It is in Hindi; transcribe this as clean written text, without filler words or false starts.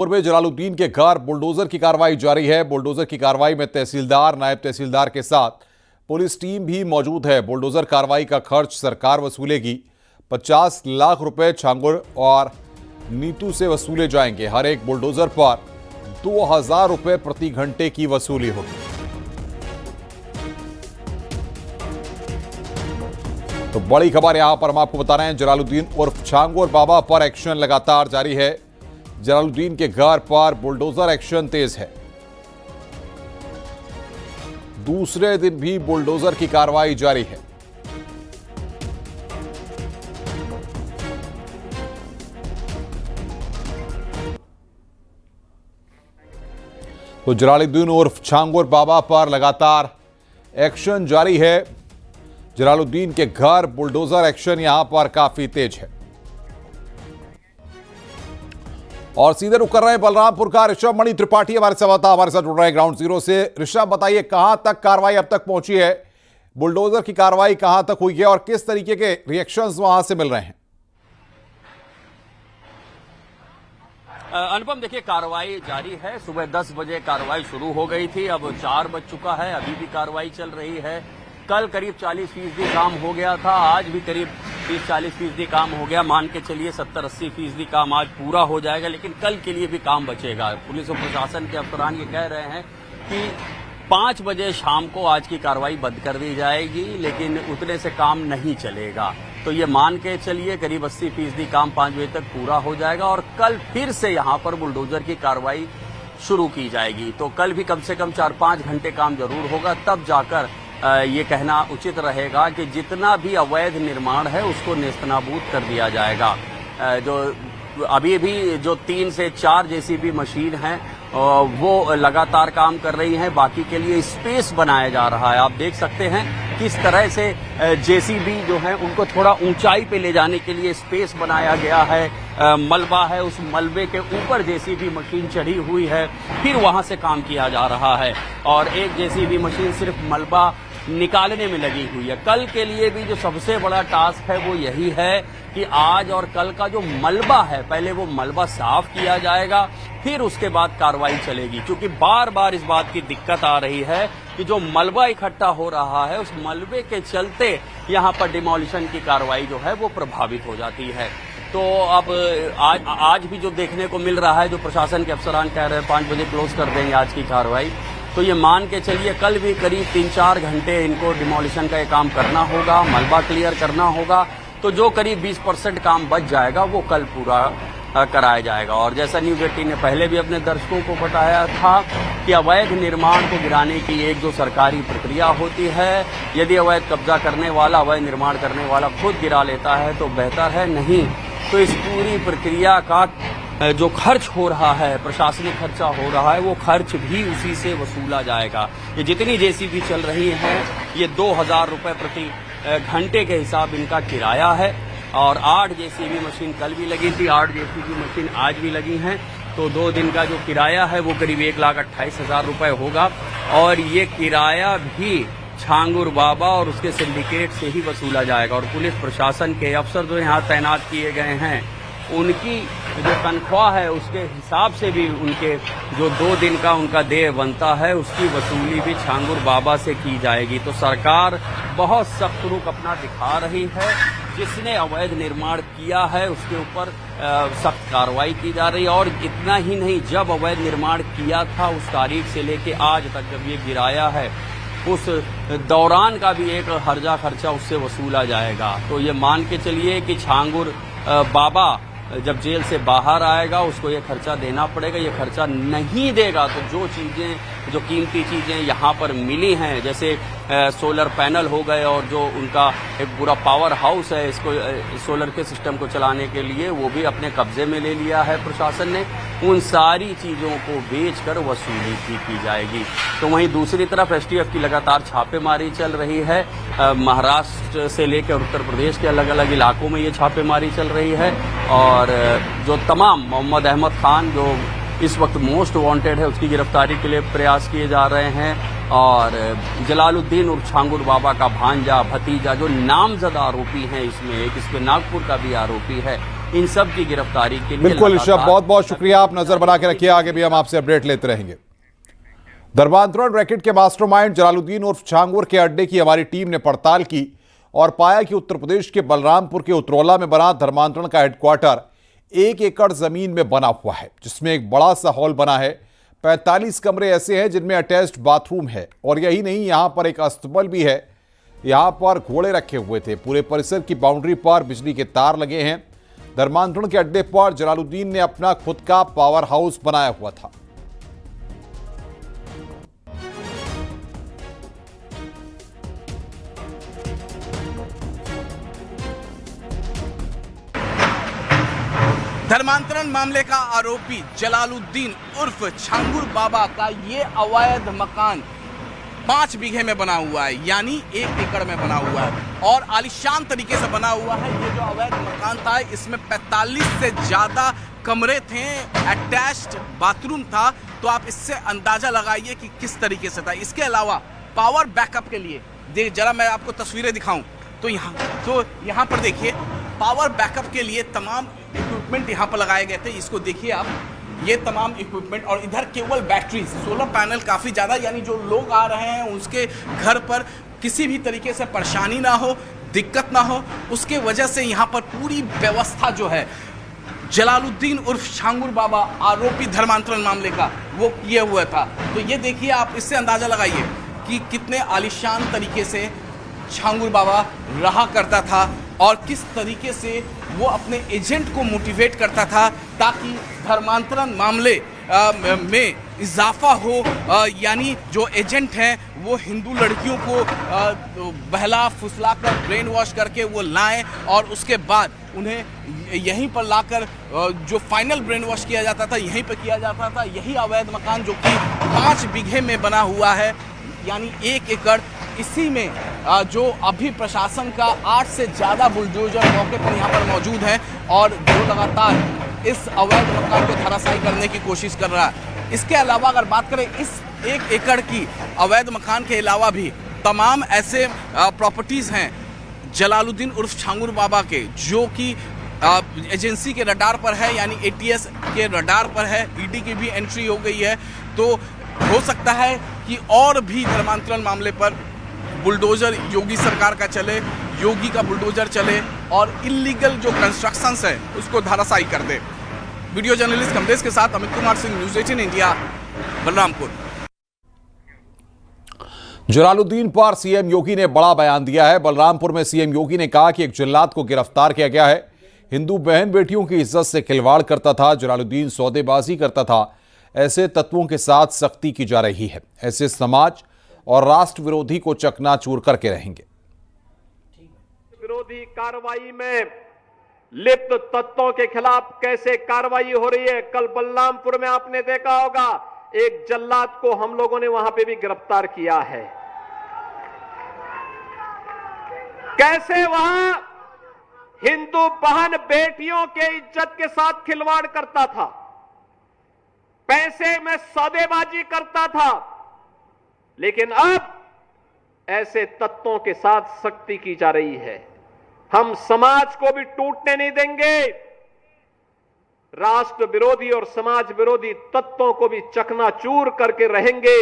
पूर्व में जलालुद्दीन के घर बुलडोजर की कार्रवाई जारी है। बुलडोजर की कार्रवाई में तहसीलदार, नायब तहसीलदार के साथ पुलिस टीम भी मौजूद है। बुलडोजर कार्रवाई का खर्च सरकार वसूलेगी। 50 लाख रुपए छांगुर और नीतू से वसूले जाएंगे। हर एक बुलडोजर पर 2000 रुपए प्रति घंटे की वसूली होगी। तो बड़ी खबर यहां पर हम आपको बता रहे हैं, जलालुद्दीन उर्फ छांगुर बाबा पर एक्शन लगातार जारी है। जलालुद्दीन के घर पर बुलडोजर एक्शन तेज है। दूसरे दिन भी बुलडोजर की कार्रवाई जारी है। तो जलालुद्दीन उर्फ छांगुर बाबा पर लगातार एक्शन जारी है। जलालुद्दीन के घर बुलडोजर एक्शन यहां पर काफी तेज है। और सीधे रुक कर रहे हैं बलरामपुर का ऋषभ मणि त्रिपाठी हमारे साथ जुड़ रहे हैं ग्राउंड जीरो से। ऋषभ, बताइए कहां तक कार्रवाई अब तक पहुंची है, बुलडोजर की कार्रवाई कहां तक हुई है और किस तरीके के रिएक्शंस वहां से मिल रहे हैं? अनुपम, देखिए कार्रवाई जारी है। सुबह 10 बजे कार्रवाई शुरू हो गई थी, अब 4 बज चुका है, अभी भी कार्रवाई चल रही है। कल करीब 40% काम हो गया था, आज भी करीब 30-40% काम हो गया। मान के चलिए 70-80% काम आज पूरा हो जाएगा, लेकिन कल के लिए भी काम बचेगा। पुलिस और प्रशासन के अफसरान ये कह रहे हैं कि 5 बजे शाम को आज की कार्रवाई बंद कर दी जाएगी, लेकिन उतने से काम नहीं चलेगा। तो ये मान के चलिए करीब 80% काम 5 बजे तक पूरा हो जाएगा और कल फिर से यहाँ पर बुलडोजर की कार्रवाई शुरू की जाएगी। तो कल भी कम से कम 4-5 घंटे काम जरूर होगा, तब जाकर ये कहना उचित रहेगा कि जितना भी अवैध निर्माण है उसको नेस्तनाबूद कर दिया जाएगा। जो अभी भी जो 3 से 4 जेसीबी मशीन है वो लगातार काम कर रही हैं। बाकी के लिए स्पेस बनाया जा रहा है। आप देख सकते हैं किस तरह से जेसीबी जो है उनको थोड़ा ऊंचाई पे ले जाने के लिए स्पेस बनाया गया है। मलबा है, उस मलबे के ऊपर जेसीबी मशीन चढ़ी हुई है, फिर वहां से काम किया जा रहा है और एक जेसीबी मशीन सिर्फ मलबा निकालने में लगी हुई है। कल के लिए भी जो सबसे बड़ा टास्क है वो यही है कि आज और कल का जो मलबा है, पहले वो मलबा साफ किया जाएगा, फिर उसके बाद कार्रवाई चलेगी। क्योंकि बार बार इस बात की दिक्कत आ रही है कि जो मलबा इकट्ठा हो रहा है उस मलबे के चलते यहाँ पर डिमोलिशन की कार्रवाई जो है वो प्रभावित हो जाती है। तो अब आज भी जो देखने को मिल रहा है, जो प्रशासन के अफसरान कह रहे हैं 5 बजे क्लोज कर देंगे आज की कार्रवाई, तो ये मान के चलिए कल भी करीब 3-4 घंटे इनको डिमोलिशन का ये काम करना होगा, मलबा क्लियर करना होगा। तो जो करीब 20% काम बच जाएगा वो कल पूरा कराया जाएगा। और जैसा न्यूज 18 ने पहले भी अपने दर्शकों को बताया था कि अवैध निर्माण को गिराने की एक जो सरकारी प्रक्रिया होती है, यदि अवैध कब्जा करने वाला, अवैध निर्माण करने वाला खुद गिरा लेता है तो बेहतर है, नहीं तो इस पूरी प्रक्रिया का जो खर्च हो रहा है, प्रशासनिक खर्चा हो रहा है, वो खर्च भी उसी से वसूला जाएगा। ये जितनी जेसीबी चल रही हैं ये 2000 रुपए प्रति घंटे के हिसाब इनका किराया है। और 8 जेसीबी मशीन कल भी लगी थी, 8 जेसीबी मशीन आज भी लगी हैं। तो 2 दिन का जो किराया है वो करीब 1,28,000 रुपए होगा। और ये किराया भी छांगुर बाबा और उसके सिंडिकेट से ही वसूला जाएगा। और पुलिस प्रशासन के अफसर जो यहाँ तैनात किए गए हैं, उनकी जो तनख्वाह है उसके हिसाब से भी उनके जो 2 दिन का उनका देय बनता है उसकी वसूली भी छांगुर बाबा से की जाएगी। तो सरकार बहुत सख्त रुख अपना दिखा रही है। जिसने अवैध निर्माण किया है उसके ऊपर सख्त कार्रवाई की जा रही है। और इतना ही नहीं, जब अवैध निर्माण किया था उस तारीख से लेके आज तक जब ये गिराया है, उस दौरान का भी एक हर्जा खर्चा उससे वसूला जाएगा। तो ये मान के चलिए कि छांगुर बाबा जब जेल से बाहर आएगा उसको ये खर्चा देना पड़ेगा। ये खर्चा नहीं देगा तो जो चीजें, जो कीमती चीजें यहाँ पर मिली हैं, जैसे सोलर पैनल हो गए और जो उनका एक पूरा पावर हाउस है इसको सोलर के सिस्टम को चलाने के लिए, वो भी अपने कब्जे में ले लिया है प्रशासन ने। उन सारी चीजों को बेचकर वसूली की जाएगी। तो वहीं दूसरी तरफ एसटीएफ की लगातार छापेमारी चल रही है। महाराष्ट्र से लेकर उत्तर प्रदेश के अलग अलग इलाकों में ये छापेमारी चल रही है। और जो तमाम मोहम्मद अहमद खान जो इस वक्त मोस्ट वांटेड है उसकी गिरफ्तारी के लिए प्रयास किए जा रहे हैं। और जलालुद्दीन उर्फ छांगुर बाबा का भांजा, भतीजा जो नामजद आरोपी हैं, इसमें एक इसमें नागपुर का भी आरोपी है, इन सब की गिरफ्तारी के लिए बिल्कुल ऋषभ, लगातार बहुत बहुत शुक्रिया। आप नजर बना के रखिए, आगे भी हम आपसे अपडेट लेते रहेंगे। धर्मांतरण रैकेट के मास्टरमाइंड जलालुद्दीन उर्फ छांगुर के अड्डे की हमारी टीम ने पड़ताल की और पाया कि उत्तर प्रदेश के बलरामपुर के उतरौला में बना धर्मांतरण का हेडक्वार्टर 1 एकड़ जमीन में बना हुआ है, जिसमें एक बड़ा सा हॉल बना है। 45 कमरे ऐसे हैं जिनमें अटैच्ड बाथरूम है और यही नहीं, यहां पर एक अस्तबल भी है। यहां पर घोड़े रखे हुए थे। पूरे परिसर की बाउंड्री पर बिजली के तार लगे हैं। धर्मांतरण के अड्डे पर जलालुद्दीन ने अपना खुद का पावर हाउस बनाया हुआ था। धर्मांतरण मामले का आरोपी जलालुद्दीन उर्फ छांगुर बाबा का ये अवैध मकान 5 बीघे में बना हुआ है, यानी 1 एकड़ में बना हुआ है और आलीशान तरीके से बना हुआ है। ये जो अवैध मकान था, इसमें 45 से ज्यादा कमरे थे, अटैच्ड बाथरूम था। तो आप इससे अंदाजा लगाइए कि किस तरीके से था। इसके अलावा पावर बैकअप के लिए जरा मैं आपको तस्वीरें दिखाऊं तो यहाँ पर देखिए, पावर बैकअप के लिए तमाम इक्विपमेंट यहाँ पर लगाए गए थे। इसको देखिए आप, ये तमाम इक्विपमेंट, और इधर केवल बैटरी, सोलर पैनल काफ़ी ज़्यादा, यानी जो लोग आ रहे हैं उसके घर पर किसी भी तरीके से परेशानी ना हो, दिक्कत ना हो, उसके वजह से यहाँ पर पूरी व्यवस्था जो है जलालुद्दीन उर्फ छांगुर बाबा आरोपी धर्मांतरण मामले का, वो किए हुआ था। तो ये देखिए आप, इससे अंदाज़ा लगाइए कि कितने आलीशान तरीके से छांगुर बाबा रहा करता था और किस तरीके से वो अपने एजेंट को मोटिवेट करता था ताकि धर्मांतरण मामले में इजाफा हो। यानी जो एजेंट हैं वो हिंदू लड़कियों को बहला फुसला कर ब्रेन वॉश करके वो लाएं और उसके बाद उन्हें यहीं पर लाकर जो फाइनल ब्रेन वॉश किया जाता था, यहीं पर किया जाता था। यही अवैध मकान जो कि 5 बीघे में बना हुआ है, यानी 1 एकड़, इसी में जो अभी प्रशासन का 8 से ज़्यादा बुलडोजर मौके पर यहाँ पर मौजूद है और जो लगातार इस अवैध मकान को धराशायी करने की कोशिश कर रहा है। इसके अलावा अगर बात करें इस 1 एकड़ की अवैध मकान के अलावा भी तमाम ऐसे प्रॉपर्टीज़ हैं जलालुद्दीन उर्फ छांगुर बाबा के, जो कि एजेंसी के रडार पर है, यानी ATS के रडार पर है। ED की भी एंट्री हो गई है। तो हो सकता है कि और भी धर्मांतरण मामले पर बुलडोजर योगी सरकार का चले, योगी का बुलडोजर चले और इलीगल जो कंस्ट्रक्शंस है उसको धराशायी कर दे। वीडियो जर्नलिस्ट कमलेश के साथ अमित कुमार सिंह, न्यूज़ 18 इंडिया, बलरामपुर। जलालुद्दीन पर सीएम योगी ने बड़ा बयान दिया है। बलरामपुर में सीएम योगी ने कहा कि एक जल्लाद को गिरफ्तार किया गया है। हिंदू बहन बेटियों की इज्जत से खिलवाड़ करता था जलालुद्दीन, सौदेबाजी करता था। ऐसे तत्वों के साथ सख्ती की जा रही है। ऐसे समाज और राष्ट्र विरोधी को चकनाचूर करके रहेंगे। विरोधी कार्रवाई में लिप्त तत्वों के खिलाफ कैसे कार्रवाई हो रही है। कल बलरामपुर में आपने देखा होगा, एक जल्लाद को हम लोगों ने वहां पे भी गिरफ्तार किया है। कैसे वहां हिंदू बहन बेटियों के इज्जत के साथ खिलवाड़ करता था, पैसे में सौदेबाजी करता था। लेकिन अब ऐसे तत्वों के साथ सख्ती की जा रही है। हम समाज को भी टूटने नहीं देंगे, राष्ट्र विरोधी और समाज विरोधी तत्वों को भी चकनाचूर करके रहेंगे।